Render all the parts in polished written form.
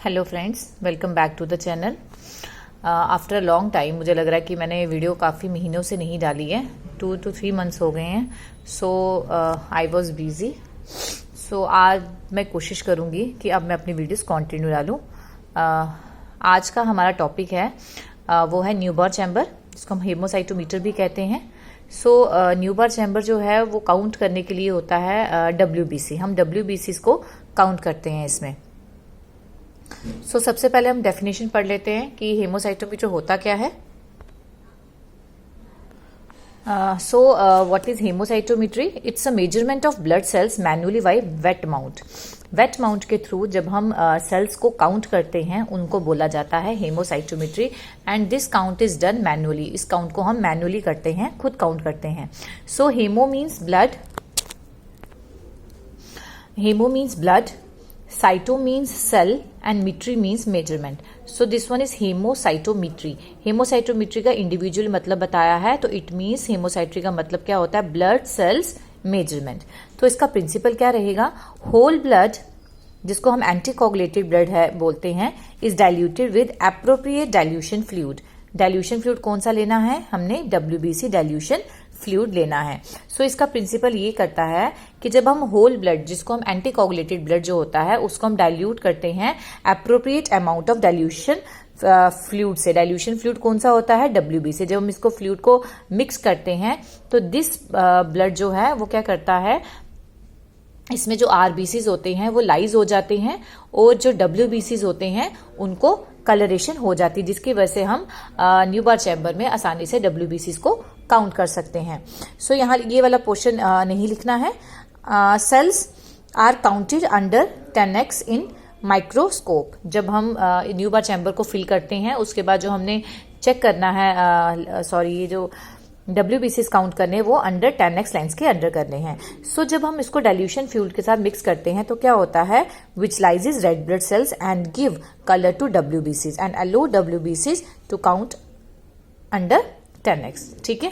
Hello friends, welcome back to the channel. After a long time मुझे लग रहा है कि मैंने वीडियो काफ़ी महीनों से नहीं डाली है। 2 to 3 मंथ्स हो गए हैं। सो आई वॉज बिजी। सो आज मैं कोशिश करूँगी कि अब मैं अपनी वीडियोस कंटिन्यू डालूँ। आज का हमारा टॉपिक है वो है न्यूबार चैम्बर, जिसको हम हेमोसाइटोमीटर भी कहते हैं। सो न्यूबार चैम्बर जो है वो काउंट करने के लिए होता है WBC। हम WBCs को काउंट करते हैं इसमें। सो सबसे पहले हम डेफिनेशन पढ़ लेते हैं कि हेमोसाइटोमीटर होता क्या है। What is haemocytometry? It's a measurement of blood cells manually by wet mount. Wet mount के थ्रू जब हम सेल्स को काउंट करते हैं उनको बोला जाता है haemocytometry. And this count is done manually. इस काउंट को हम मैन्युअली करते हैं, खुद काउंट करते हैं। So haemo means blood, cyto means cell and metry means measurement. So this one is hemocytometry. हेमोसाइटोमेट्री का इंडिविजुअल मतलब बताया है, तो इट मीन्स हेमोसाइट्री का मतलब क्या होता है? Blood cells measurement. तो इसका प्रिंसिपल क्या रहेगा? होल ब्लड, जिसको हम एंटीकोगुलेटेड ब्लड है बोलते हैं, is diluted with appropriate dilution fluid. Dilution fluid कौन सा लेना है? हमने WBC डाइल्यूशन फ्लूइड लेना है। सो इसका प्रिंसिपल ये करता है कि जब हम होल ब्लड, जिसको हम एंटीकोगुलेटेड ब्लड जो होता है, उसको हम डाइल्यूट करते हैं appropriate amount of dilution fluid से। डाइल्यूशन फ्लूइड कौन सा होता है? WBC। जब हम इसको फ्लूइड को मिक्स करते हैं तो दिस ब्लड जो है वो क्या करता है, इसमें जो RBCs होते हैं वो लाइज हो जाते हैं और जो WBCs होते हैं उनको कलरेशन हो जाती है, जिसकी वजह से हम न्यूबार चैम्बर में आसानी से WBCs को काउंट कर सकते हैं। सो यहाँ ये वाला पोर्शन नहीं लिखना है। Cells are counted under 10x in microscope. जब हम न्यूबार चैम्बर को फिल करते हैं उसके बाद जो हमने चेक करना है, ये जो WBCs काउंट करने वो अंडर 10x लाइन्स के अंडर करने हैं। सो जब हम इसको डाइल्यूशन फ्लूइड के साथ मिक्स करते हैं तो क्या होता है? Which lyses red blood cells and give colour to WBCs and allow WBCs to count under 10x। ठीक है,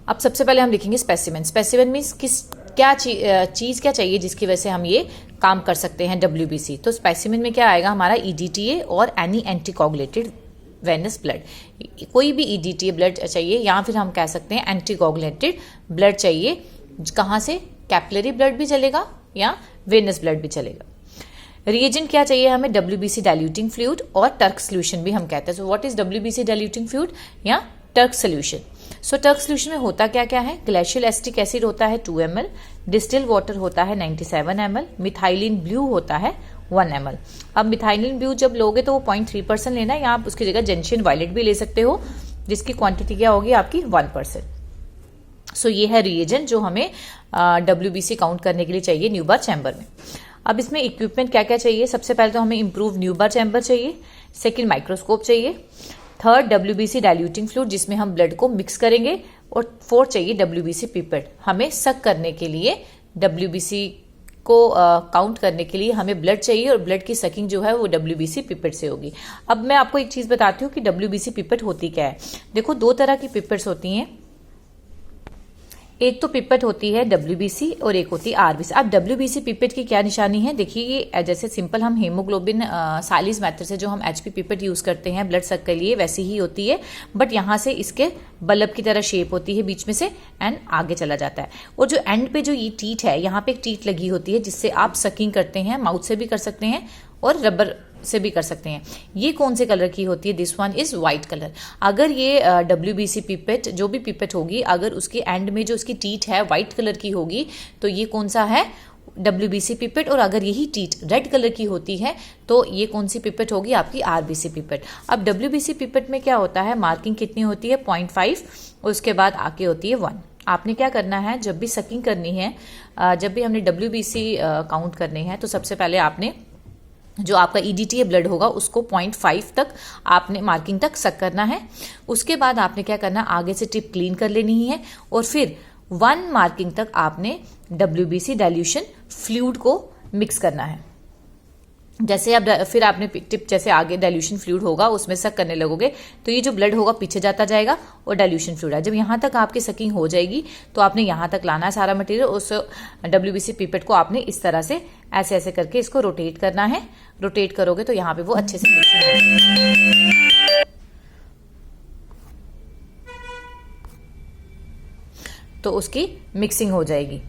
अब सबसे पहले हम लिखेंगे स्पेसिमेन। स्पेसिमेन मीन्स चीज क्या चाहिए जिसकी वजह से हम ये काम कर सकते हैं WBC। तो स्पेसिमेन में क्या आएगा? हमारा EDTA और एनी एंटीकोगुलेटेड वेनस ब्लड। कोई भी EDTA ब्लड चाहिए या फिर हम कह सकते हैं एंटीकोगुलेटेड ब्लड चाहिए। कहाँ से? कैपिलरी ब्लड भी चलेगा या वेनस ब्लड भी चलेगा। रिएजेंट क्या चाहिए हमें? WBC डाइल्यूटिंग फ्लूइड और टर्क सोल्यूशन भी हम कहते हैं। So what is WBC diluting fluid या टर्क सोल्यूशन? सो टर्क सोल्यूशन में होता क्या क्या है? ग्लेशियल एसिटिक एसिड होता है 2 ml, डिस्टिल वाटर होता है 97 ml, मिथाइलिन ब्लू होता है 1 ml। अब मिथाइलिन ब्लू जब लोगे तो वो 0.3% लेना है, या आप उसकी जगह जेंशियन वायलेट भी ले सकते हो, जिसकी क्वांटिटी क्या होगी आपकी? 1%। सो ये है रिएजेंट जो हमें WBC काउंट करने के लिए चाहिए न्यूबार चैम्बर में। अब इसमें इक्विपमेंट क्या क्या चाहिए? सबसे पहले तो हमें इंप्रूव न्यूबार चैम्बर चाहिए, सेकेंड माइक्रोस्कोप चाहिए, थर्ड WBC डाइल्यूटिंग फ्लूइड जिसमें हम ब्लड को मिक्स करेंगे, और फोर्थ चाहिए WBC पिपेट। हमें सक करने के लिए WBC को काउंट करने के लिए हमें ब्लड चाहिए, और ब्लड की सकिंग जो है वो WBC पिपेट से होगी। अब मैं आपको एक चीज बताती हूँ कि WBC पिपेट होती क्या है। देखो, 2 तरह की पिपेट्स होती हैं। एक तो पिपेट होती है WBC और एक होती है RBC। अब WBC पिपेट की क्या निशानी है? देखिए, ये जैसे सिंपल हम हेमोग्लोबिन सालिस मेथड से जो हम HP पिपेट यूज करते हैं ब्लड सक के लिए, वैसी ही होती है, बट यहाँ से इसके बल्ब की तरह शेप होती है बीच में से, एंड आगे चला जाता है। और जो एंड पे जो ये टीथ है, यहाँ पे एक टीथ लगी होती है जिससे आप सकिंग करते हैं, माउथ से भी कर सकते हैं और रबर से भी कर सकते हैं। ये कौन से कलर की होती है? This one is white colour. अगर ये WBC पिपेट, जो भी पिपेट होगी, अगर उसके एंड में जो उसकी टीथ है व्हाइट कलर की होगी तो ये कौन सा है? WBC pipette. और अगर यही टीथ रेड कलर की होती है तो ये कौन सी पिपेट होगी? आपकी RBC पिपेट। अब WBC पिपेट में क्या होता है? मार्किंग कितनी होती है? 0.5, और उसके बाद आके होती है 1। आपने क्या करना है, जब भी सकिंग करनी है, जब भी हमने WBC काउंट करने हैं, तो सबसे पहले आपने जो आपका EDTA ब्लड होगा उसको 0.5 तक आपने मार्किंग तक सक करना है। उसके बाद आपने क्या करना, आगे से टिप क्लीन कर लेनी है, और फिर 1 मार्किंग तक आपने WBC डाइल्यूशन फ्लूइड को मिक्स करना है। जैसे आप फिर आपने टिप जैसे आगे डाइल्यूशन फ्लूइड होगा उसमें सक करने लगोगे तो ये जो ब्लड होगा पीछे जाता जाएगा और डाइल्यूशन फ्लूइड है। जब यहाँ तक आपकी सकिंग हो जाएगी तो आपने यहाँ तक लाना है सारा मटेरियल। उस WBC पिपेट को आपने इस तरह से ऐसे ऐसे करके इसको रोटेट करना है। रोटेट करोगे तो यहाँ पे वो अच्छे से मिक्सिंग होगी। तो उसकी मिक्सिंग हो जाएगी।